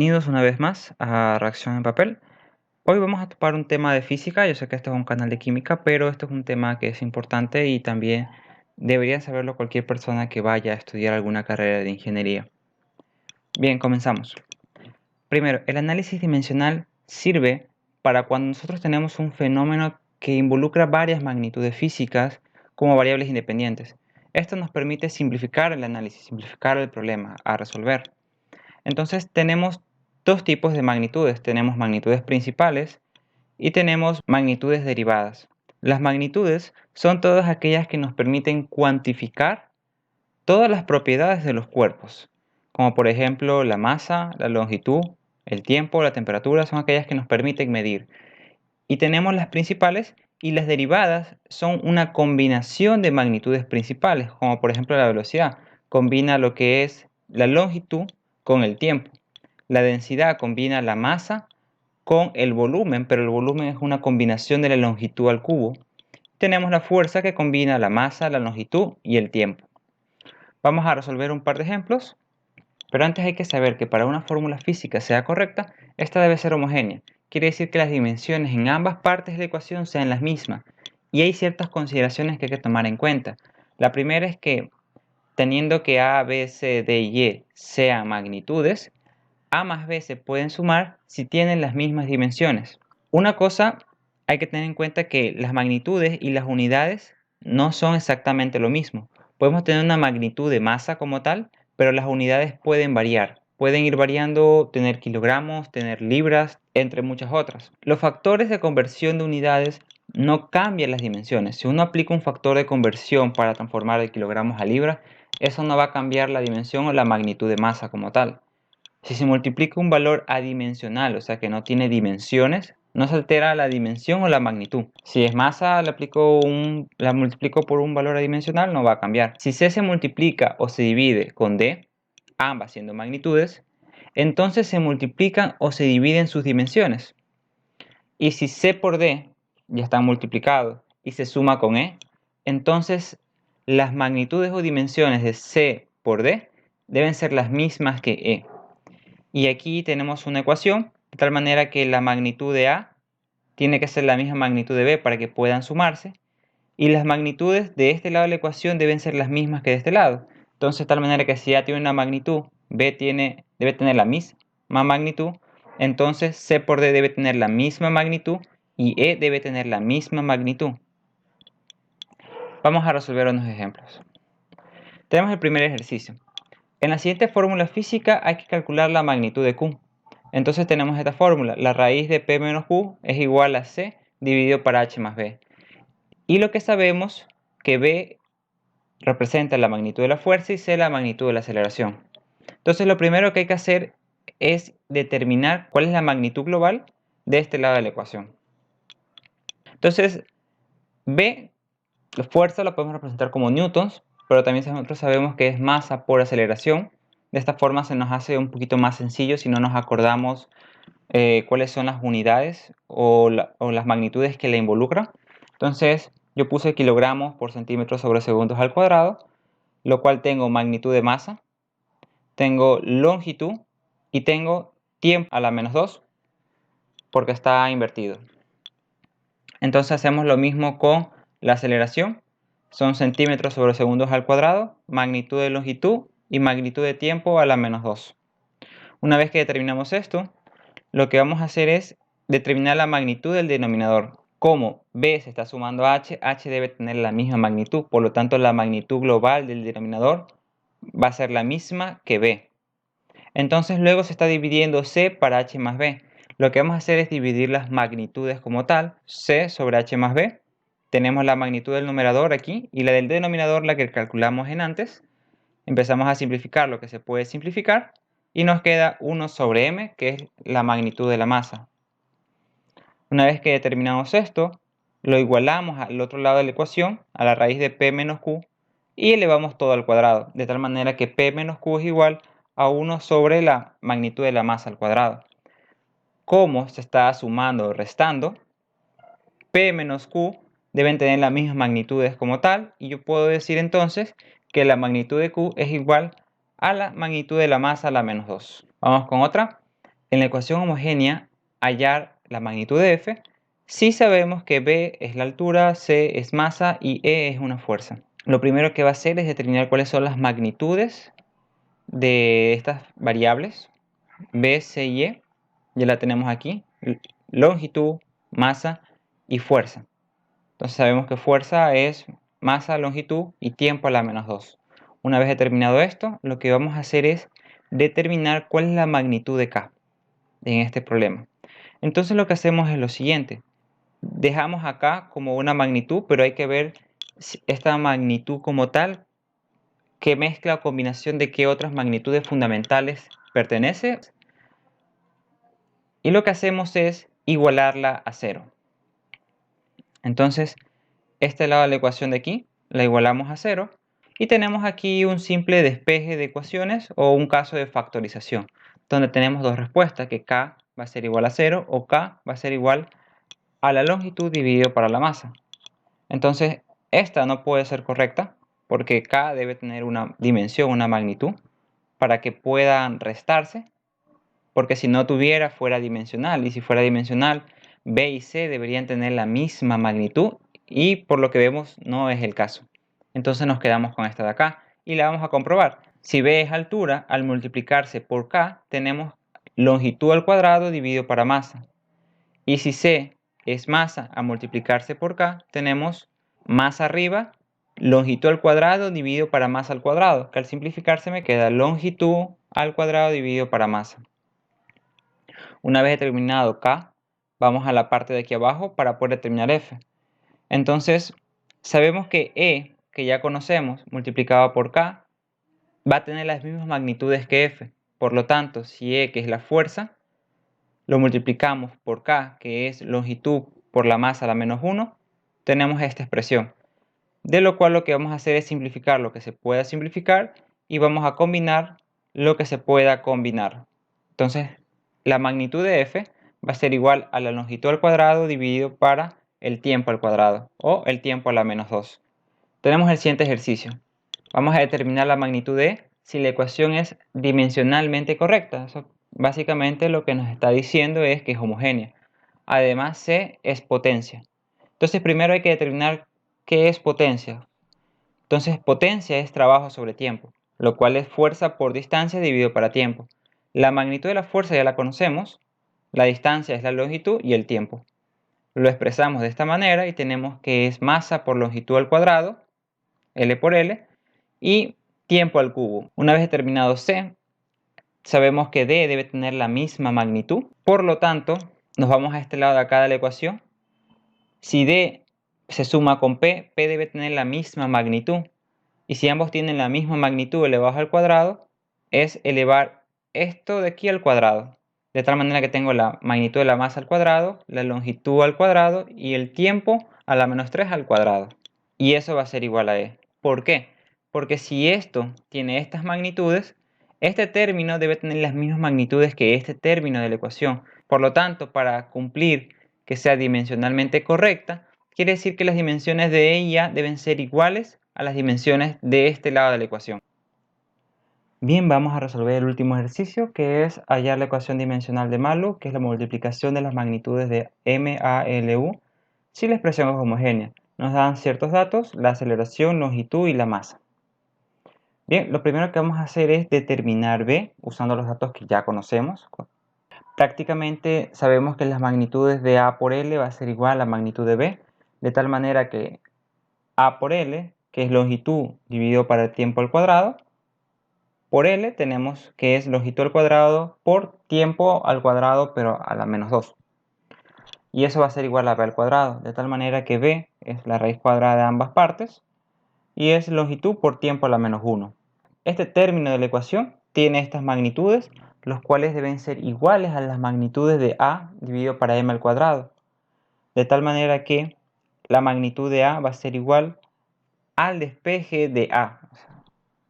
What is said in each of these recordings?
Bienvenidos una vez más a Reacción en Papel. Hoy vamos a topar un tema de física. Yo sé que este es un canal de química, pero este es un tema que es importante y también debería saberlo cualquier persona que vaya a estudiar alguna carrera de ingeniería. Bien, comenzamos. Primero, el análisis dimensional sirve para cuando nosotros tenemos un fenómeno que involucra varias magnitudes físicas como variables independientes. Esto nos permite simplificar el análisis, simplificar el problema a resolver. Entonces tenemos dos tipos de magnitudes. Tenemos magnitudes principales y tenemos magnitudes derivadas. Las magnitudes son todas aquellas que nos permiten cuantificar todas las propiedades de los cuerpos, como por ejemplo la masa, la longitud, el tiempo, la temperatura, son aquellas que nos permiten medir. Y tenemos las principales y las derivadas son una combinación de magnitudes principales, como por ejemplo la velocidad. Combina lo que es la longitud con el tiempo. La densidad combina la masa con el volumen, pero el volumen es una combinación de la longitud al cubo. Tenemos la fuerza que combina la masa, la longitud y el tiempo. Vamos a resolver un par de ejemplos, pero antes hay que saber que para una fórmula física sea correcta, esta debe ser homogénea. Quiere decir que las dimensiones en ambas partes de la ecuación sean las mismas. Y hay ciertas consideraciones que hay que tomar en cuenta. La primera es que, teniendo que A, B, C, D y E sean magnitudes, A más B se pueden sumar si tienen las mismas dimensiones. Una cosa hay que tener en cuenta que las magnitudes y las unidades no son exactamente lo mismo. Podemos tener una magnitud de masa como tal, pero las unidades pueden variar. Pueden ir variando, tener kilogramos, tener libras, entre muchas otras. Los factores de conversión de unidades no cambian las dimensiones. Si uno aplica un factor de conversión para transformar de kilogramos a libras, eso no va a cambiar la dimensión o la magnitud de masa como tal. Si se multiplica un valor adimensional, o sea que no tiene dimensiones, no se altera la dimensión o la magnitud. Si es masa, la multiplico por un valor adimensional, no va a cambiar. Si C se multiplica o se divide con D, ambas siendo magnitudes, entonces se multiplican o se dividen sus dimensiones. Y si C por D ya están multiplicados y se suma con E, entonces las magnitudes o dimensiones de C por D deben ser las mismas que E. Y aquí tenemos una ecuación de tal manera que la magnitud de A tiene que ser la misma magnitud de B para que puedan sumarse. Y las magnitudes de este lado de la ecuación deben ser las mismas que de este lado. Entonces, de tal manera que si A tiene una magnitud, B debe tener la misma magnitud. Entonces, C por D debe tener la misma magnitud y E debe tener la misma magnitud. Vamos a resolver unos ejemplos. Tenemos el primer ejercicio. En la siguiente fórmula física hay que calcular la magnitud de Q. Entonces tenemos esta fórmula. La raíz de P menos Q es igual a C dividido por H más B. Y lo que sabemos que B representa la magnitud de la fuerza y C la magnitud de la aceleración. Entonces lo primero que hay que hacer es determinar cuál es la magnitud global de este lado de la ecuación. Entonces B, la fuerza la podemos representar como newtons, pero también nosotros sabemos que es masa por aceleración. De esta forma se nos hace un poquito más sencillo si no nos acordamos cuáles son las unidades o las magnitudes que la involucran. Entonces yo puse kilogramos por centímetros sobre segundos al cuadrado, lo cual tengo magnitud de masa, tengo longitud y tengo tiempo a la menos 2 porque está invertido. Entonces hacemos lo mismo con la aceleración. Son centímetros sobre segundos al cuadrado, magnitud de longitud y magnitud de tiempo a la menos 2. Una vez que determinamos esto, lo que vamos a hacer es determinar la magnitud del denominador. Como B se está sumando a H, H debe tener la misma magnitud. Por lo tanto, la magnitud global del denominador va a ser la misma que B. Entonces luego se está dividiendo C para H más B. Lo que vamos a hacer es dividir las magnitudes como tal. C sobre H más B. Tenemos la magnitud del numerador aquí y la del denominador, la que calculamos en antes. Empezamos a simplificar lo que se puede simplificar y nos queda 1 sobre m, que es la magnitud de la masa. Una vez que determinamos esto, lo igualamos al otro lado de la ecuación, a la raíz de P menos Q, y elevamos todo al cuadrado, de tal manera que P menos Q es igual a 1 sobre la magnitud de la masa al cuadrado. Como se está sumando o restando, P menos Q deben tener las mismas magnitudes como tal, y yo puedo decir entonces que la magnitud de Q es igual a la magnitud de la masa a la menos 2. Vamos con otra. en la ecuación homogénea hallar la magnitud de F si sabemos que B es la altura, C es masa y E es una fuerza. Lo primero que va a hacer es determinar cuáles son las magnitudes de estas variables B, C y E. Ya la tenemos aquí: longitud, masa y fuerza. Entonces sabemos que fuerza es masa, longitud y tiempo a la menos 2. Una vez determinado esto, lo que vamos a hacer es determinar cuál es la magnitud de K en este problema. Entonces lo que hacemos es lo siguiente: dejamos acá como una magnitud, pero hay que ver esta magnitud como tal, qué mezcla o combinación de qué otras magnitudes fundamentales pertenece. Y lo que hacemos es igualarla a 0. Entonces, este lado de la ecuación de aquí la igualamos a 0 y tenemos aquí un simple despeje de ecuaciones o un caso de factorización, donde tenemos dos respuestas, que K va a ser igual a 0 o K va a ser igual a la longitud dividido por la masa. Entonces, esta no puede ser correcta porque K debe tener una dimensión, una magnitud, para que puedan restarse, porque si no tuviera, fuera dimensional, y si fuera dimensional, B y C deberían tener la misma magnitud, y por lo que vemos no es el caso. Entonces nos quedamos con esta de acá y la vamos a comprobar. Si B es altura, al multiplicarse por K tenemos longitud al cuadrado dividido para masa. Y si C es masa, al multiplicarse por K tenemos masa arriba, longitud al cuadrado dividido para masa al cuadrado, que al simplificarse me queda longitud al cuadrado dividido para masa. Una vez determinado K, vamos a la parte de aquí abajo para poder determinar F. Entonces, sabemos que E, que ya conocemos, multiplicado por K, va a tener las mismas magnitudes que F. Por lo tanto, si E, que es la fuerza, lo multiplicamos por K, que es longitud por la masa a la menos 1, tenemos esta expresión. De lo cual lo que vamos a hacer es simplificar lo que se pueda simplificar y vamos a combinar lo que se pueda combinar. Entonces, la magnitud de F va a ser igual a la longitud al cuadrado dividido para el tiempo al cuadrado, o el tiempo a la menos 2. Tenemos el siguiente ejercicio. Vamos a determinar la magnitud de E si la ecuación es dimensionalmente correcta. Eso básicamente lo que nos está diciendo es que es homogénea. Además, C es potencia. Entonces, primero hay que determinar qué es potencia. Entonces, potencia es trabajo sobre tiempo, lo cual es fuerza por distancia dividido para tiempo. La magnitud de la fuerza ya la conocemos, la distancia es la longitud y el tiempo. Lo expresamos de esta manera y tenemos que es masa por longitud al cuadrado, L por L, y tiempo al cubo. Una vez determinado C, sabemos que D debe tener la misma magnitud. Por lo tanto, nos vamos a este lado de acá de la ecuación. Si D se suma con P, P debe tener la misma magnitud. Y si ambos tienen la misma magnitud elevados al cuadrado, es elevar esto de aquí al cuadrado. De tal manera que tengo la magnitud de la masa al cuadrado, la longitud al cuadrado y el tiempo a la menos 3 al cuadrado. Y eso va a ser igual a E. ¿Por qué? Porque si esto tiene estas magnitudes, este término debe tener las mismas magnitudes que este término de la ecuación. Por lo tanto, para cumplir que sea dimensionalmente correcta, quiere decir que las dimensiones de E y A deben ser iguales a las dimensiones de este lado de la ecuación. Bien, vamos a resolver el último ejercicio, que es hallar la ecuación dimensional de Malus, que es la multiplicación de las magnitudes de MALU si la expresión es homogénea. Nos dan ciertos datos: la aceleración, longitud y la masa. Bien, lo primero que vamos a hacer es determinar B usando los datos que ya conocemos. Prácticamente sabemos que las magnitudes de A por L va a ser igual a la magnitud de B, de tal manera que A por L, que es longitud dividido para el tiempo al cuadrado, por L tenemos que es longitud al cuadrado por tiempo al cuadrado, pero a la menos 2. Y eso va a ser igual a B al cuadrado, de tal manera que B es la raíz cuadrada de ambas partes y es longitud por tiempo a la menos 1. Este término de la ecuación tiene estas magnitudes, los cuales deben ser iguales a las magnitudes de A dividido para M al cuadrado. De tal manera que la magnitud de A va a ser igual al despeje de A.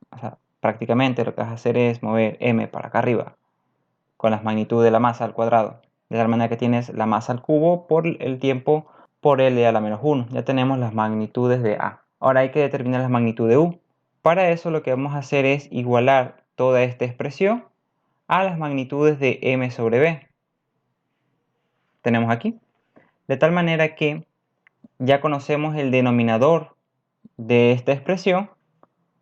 O sea, prácticamente lo que vas a hacer es mover M para acá arriba con las magnitudes de la masa al cuadrado. De tal manera que tienes la masa al cubo por el tiempo por L a la menos 1. Ya tenemos las magnitudes de A. Ahora hay que determinar la magnitud de U. Para eso lo que vamos a hacer es igualar toda esta expresión a las magnitudes de m sobre b. Tenemos aquí. De tal manera que ya conocemos el denominador de esta expresión,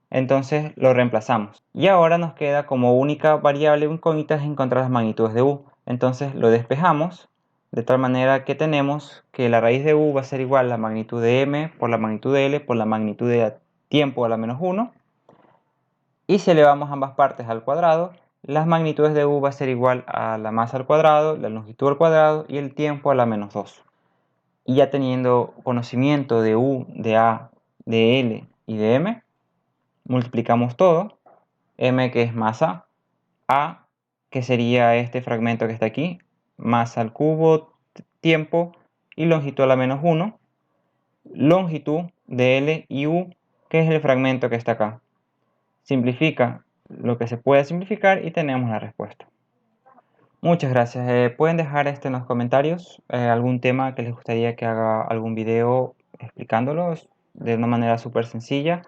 entonces lo reemplazamos. Y ahora nos queda como única variable incógnita encontrar las magnitudes de u. Entonces lo despejamos de tal manera que tenemos que la raíz de u va a ser igual a la magnitud de m por la magnitud de l por la magnitud de tiempo a la menos 1. Y si elevamos ambas partes al cuadrado, las magnitudes de u va a ser igual a la masa al cuadrado, la longitud al cuadrado y el tiempo a la menos 2. Y ya teniendo conocimiento de u, de a, de l y de m, multiplicamos todo. M que es masa, a que sería este fragmento que está aquí, masa al cubo, tiempo y longitud a la menos 1, longitud de L y U, que es el fragmento que está acá. Simplifica lo que se puede simplificar y tenemos la respuesta. Muchas gracias. Pueden dejar en los comentarios algún tema que les gustaría que haga algún video explicándolos de una manera súper sencilla.